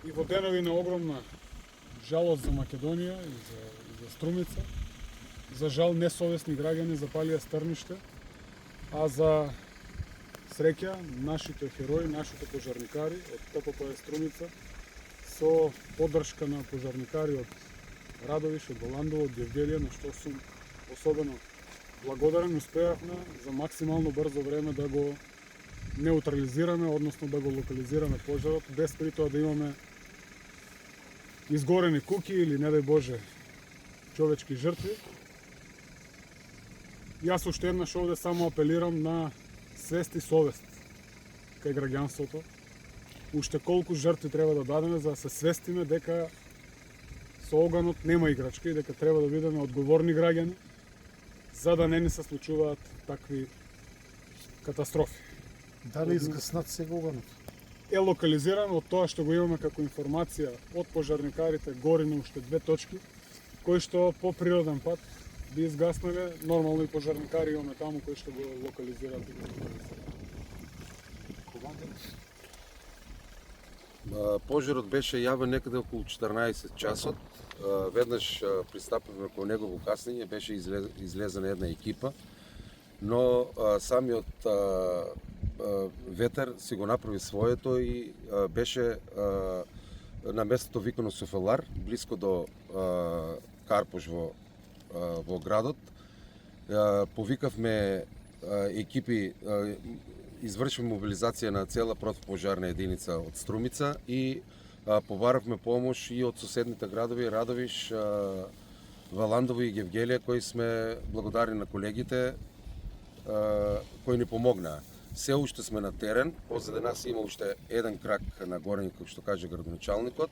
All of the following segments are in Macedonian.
и во денови на огромна жалост за Македонија и за Струмица, за жал несовесни граѓани запалија Стрниште, а за среќа нашите херои, нашите пожарникари од ТПП Струмица со поддршка на пожарникари од Радовиш, од Баландово, од Гевгелија, на што сум особено благодарен, успеавме за максимално брзо време да го неутрализираме, односно да го локализираме пожарот, без при тоа да имаме изгорени куќи или, не дај Боже, човечки жртви. Јас уште еднаш овде само апелирам на свест и совест кај граѓанството. Уште колку жртви треба да дадеме за да се свестиме дека со оганот нема играчка и дека треба да бидеме одговорни граѓани за да не ни се случуваат такви катастрофи. Дали изгаснат сега оганот? Е локализиран од тоа што го имаме како информација од пожарникарите, гори на уште 2 точки, кои што по природен пат би изгаснале, нормално и пожарникари имаме таму кои што го локализираат. Пожарот беше јавен некаде околу 14 часот. Веднаш пристапивме кон него во каснење, беше излезена една екипа, но самиот ветер си го направи своето и беше на местото викано Софелар, блиско до Карпош во градот. Повикавме екипи, извршивме мобилизација на цела противпожарна единица од Струмица и побаравме помош и од соседните градови Радовиш, Валандово и Гевгелија, кои сме благодарни на колегите кои ни помогнаа. Се уште сме на терен, позаде нас има уште еден крак на горење, како што каже градоначалникот.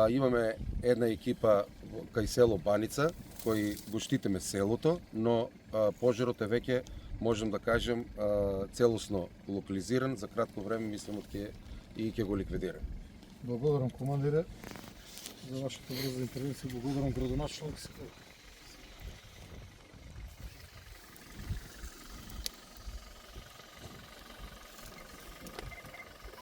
Имаме една екипа кај село Баница, кои го штитиме селото, но пожарот е веќе, можем да кажем, целосно локализиран. За кратко време мислам ќе го ликвидираме. Благодарам, командире, за вашата брза интервенција. Благодарам, градоначалник.